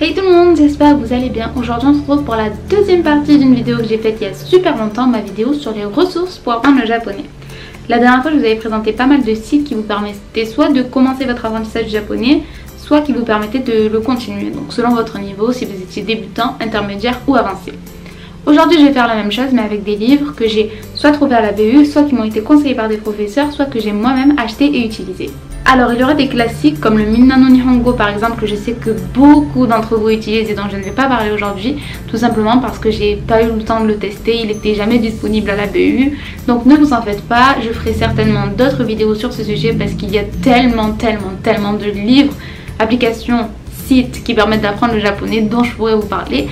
Hey tout le monde, j'espère que vous allez bien. Aujourd'hui on se retrouve pour la deuxième partie d'une vidéo que j'ai faite il y a super longtemps, ma vidéo sur les ressources pour apprendre le japonais. La dernière fois je vous avais présenté pas mal de sites qui vous permettaient soit de commencer votre apprentissage du japonais, soit qui vous permettaient de le continuer, donc selon votre niveau, si vous étiez débutant, intermédiaire ou avancé. Aujourd'hui je vais faire la même chose mais avec des livres que j'ai soit trouvés à la BU, soit qui m'ont été conseillés par des professeurs, soit que j'ai moi-même acheté et utilisé. Alors il y aura des classiques comme le Minna no Nihongo par exemple que je sais que beaucoup d'entre vous utilisent et dont je ne vais pas parler aujourd'hui, tout simplement parce que j'ai pas eu le temps de le tester, il n'était jamais disponible à la BU, donc ne vous en faites pas, je ferai certainement d'autres vidéos sur ce sujet parce qu'il y a tellement de livres, applications, sites qui permettent d'apprendre le japonais dont je pourrais vous parler.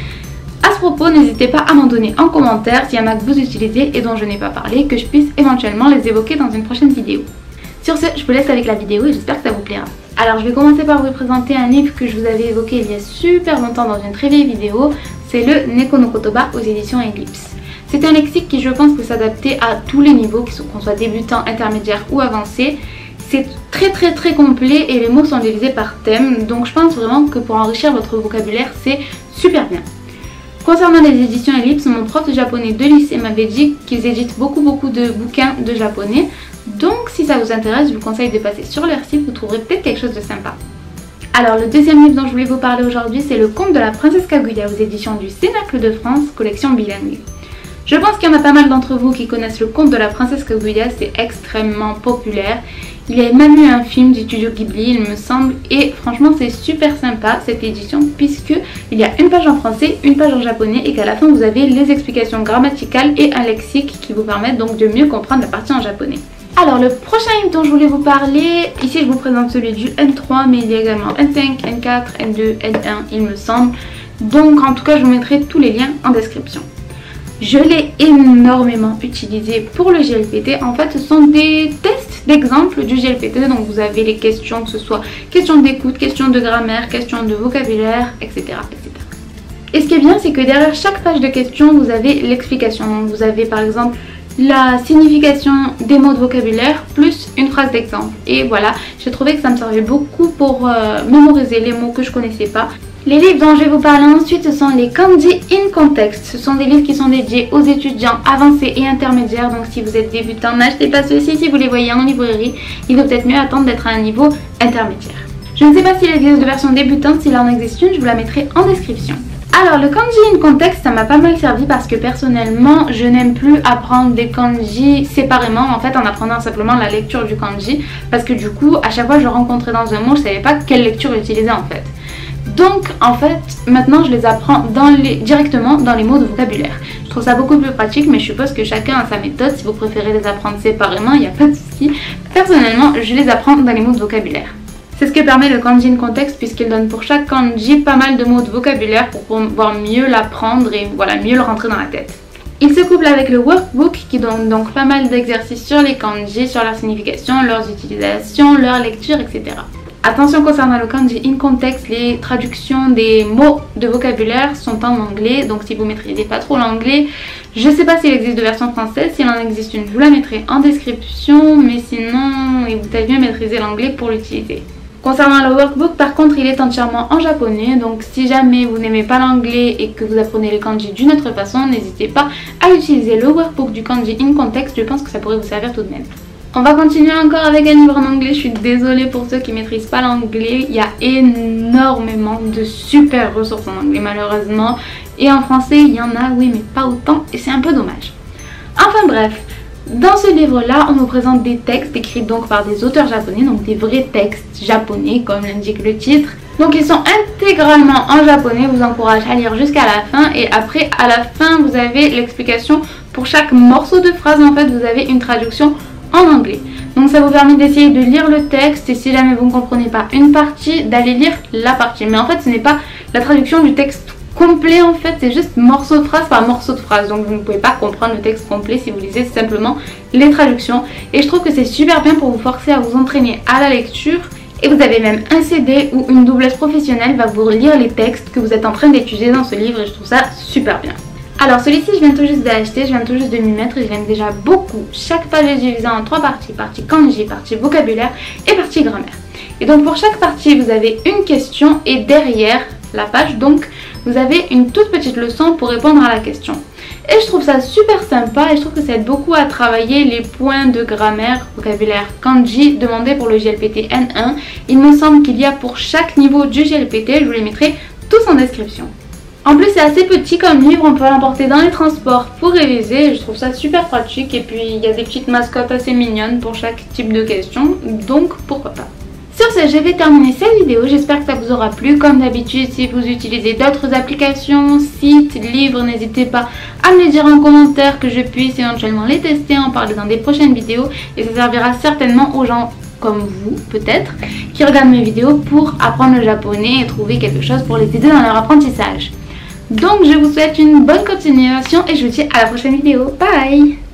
À ce propos, n'hésitez pas à m'en donner en commentaire s'il y en a que vous utilisez et dont je n'ai pas parlé, que je puisse éventuellement les évoquer dans une prochaine vidéo. Sur ce, je vous laisse avec la vidéo et j'espère que ça vous plaira. Alors je vais commencer par vous présenter un livre que je vous avais évoqué il y a super longtemps dans une très vieille vidéo, c'est le Neko no Kotoba aux éditions Eclipse. C'est un lexique qui je pense peut s'adapter à tous les niveaux, qu'on soit débutant, intermédiaire ou avancé. C'est très complet et les mots sont divisés par thème, donc je pense vraiment que pour enrichir votre vocabulaire c'est super bien. Concernant les éditions Ellipse, mon prof de japonais de lycée m'avait dit qu'ils éditent beaucoup de bouquins de japonais. Donc si ça vous intéresse, je vous conseille de passer sur leur site, vous trouverez peut-être quelque chose de sympa. Alors le deuxième livre dont je voulais vous parler aujourd'hui, c'est Le Conte de la Princesse Kaguya aux éditions du Cénacle de France, collection bilingue. Je pense qu'il y en a pas mal d'entre vous qui connaissent Le Conte de la Princesse Kaguya, c'est extrêmement populaire. Il y a même eu un film du studio Ghibli, il me semble, et franchement c'est super sympa cette édition puisque il y a une page en français, une page en japonais et qu'à la fin vous avez les explications grammaticales et un lexique qui vous permettent donc de mieux comprendre la partie en japonais. Alors le prochain livre dont je voulais vous parler, ici je vous présente celui du N3 mais il y a également N5, N4, N2, N1 il me semble. Donc en tout cas je vous mettrai tous les liens en description. Je l'ai énormément utilisé pour le JLPT. En fait ce sont des tests d'exemples du JLPT. Donc vous avez les questions, que ce soit questions d'écoute, questions de grammaire, questions de vocabulaire, etc. Et ce qui est bien c'est que derrière chaque page de questions vous avez l'explication. Donc vous avez par exemple la signification des mots de vocabulaire plus une phrase d'exemple. Et voilà, j'ai trouvé que ça me servait beaucoup pour mémoriser les mots que je connaissais pas. Les livres dont je vais vous parler ensuite, ce sont les Kanji in Context. Ce sont des livres qui sont dédiés aux étudiants avancés et intermédiaires. Donc si vous êtes débutant, n'achetez pas ceux-ci si vous les voyez en librairie. Il vaut peut-être mieux attendre d'être à un niveau intermédiaire. Je ne sais pas s'il existe de version débutante, s'il en existe une, je vous la mettrai en description. Alors le kanji in context ça m'a pas mal servi parce que personnellement je n'aime plus apprendre des kanji séparément en fait en apprenant simplement la lecture du kanji parce que du coup à chaque fois que je rencontrais dans un mot je savais pas quelle lecture utiliser en fait. Donc en fait maintenant je les apprends directement dans les mots de vocabulaire. Je trouve ça beaucoup plus pratique mais je suppose que chacun a sa méthode, si vous préférez les apprendre séparément il n'y a pas de souci. Personnellement je les apprends dans les mots de vocabulaire. C'est ce que permet le kanji in context puisqu'il donne pour chaque kanji pas mal de mots de vocabulaire pour pouvoir mieux l'apprendre et voilà, mieux le rentrer dans la tête. Il se couple avec le workbook qui donne donc pas mal d'exercices sur les kanji, sur leur signification, leurs utilisations, leur lecture, etc. Attention concernant le kanji in context, les traductions des mots de vocabulaire sont en anglais, donc si vous ne maîtrisez pas trop l'anglais, je ne sais pas s'il existe de version française, s'il en existe une, je vous la mettrai en description, mais sinon, il vous faut mieux maîtriser l'anglais pour l'utiliser. Concernant le workbook, par contre, il est entièrement en japonais, donc si jamais vous n'aimez pas l'anglais et que vous apprenez le kanji d'une autre façon, n'hésitez pas à utiliser le workbook du kanji in context, je pense que ça pourrait vous servir tout de même. On va continuer encore avec un livre en anglais, je suis désolée pour ceux qui ne maîtrisent pas l'anglais, il y a énormément de super ressources en anglais malheureusement, et en français il y en a, oui mais pas autant, et c'est un peu dommage. Enfin bref. Dans ce livre-là, on nous présente des textes écrits donc par des auteurs japonais, donc des vrais textes japonais comme l'indique le titre. Donc ils sont intégralement en japonais, je vous encourage à lire jusqu'à la fin et après à la fin vous avez l'explication pour chaque morceau de phrase, en fait vous avez une traduction en anglais. Donc ça vous permet d'essayer de lire le texte et si jamais vous ne comprenez pas une partie, d'aller lire la partie. Mais en fait ce n'est pas la traduction du texte complet en fait, c'est juste morceau de phrase par morceau de phrase, donc vous ne pouvez pas comprendre le texte complet si vous lisez simplement les traductions et je trouve que c'est super bien pour vous forcer à vous entraîner à la lecture et vous avez même un CD où une doubleuse professionnelle va vous lire les textes que vous êtes en train d'étudier dans ce livre et je trouve ça super bien. Alors celui-ci je viens tout juste de l'acheter, je viens tout juste de m'y mettre et je l'aime déjà beaucoup. Chaque page est divisée en 3 parties, partie kanji, partie vocabulaire et partie grammaire. Et donc pour chaque partie vous avez une question et derrière la page. Donc vous avez une toute petite leçon pour répondre à la question. Et je trouve ça super sympa et je trouve que ça aide beaucoup à travailler les points de grammaire, vocabulaire, kanji demandés pour le JLPT N1. Il me semble qu'il y a pour chaque niveau du JLPT, je vous les mettrai tous en description. En plus c'est assez petit comme livre, on peut l'emporter dans les transports pour réviser, je trouve ça super pratique et puis il y a des petites mascottes assez mignonnes pour chaque type de question, donc pourquoi pas. Sur ce, je vais terminer cette vidéo, j'espère que ça vous aura plu. Comme d'habitude, si vous utilisez d'autres applications, sites, livres, n'hésitez pas à me les dire en commentaire que je puisse éventuellement les tester, en parler dans des prochaines vidéos. Et ça servira certainement aux gens comme vous, peut-être, qui regardent mes vidéos pour apprendre le japonais et trouver quelque chose pour les aider dans leur apprentissage. Donc je vous souhaite une bonne continuation et je vous dis à la prochaine vidéo. Bye!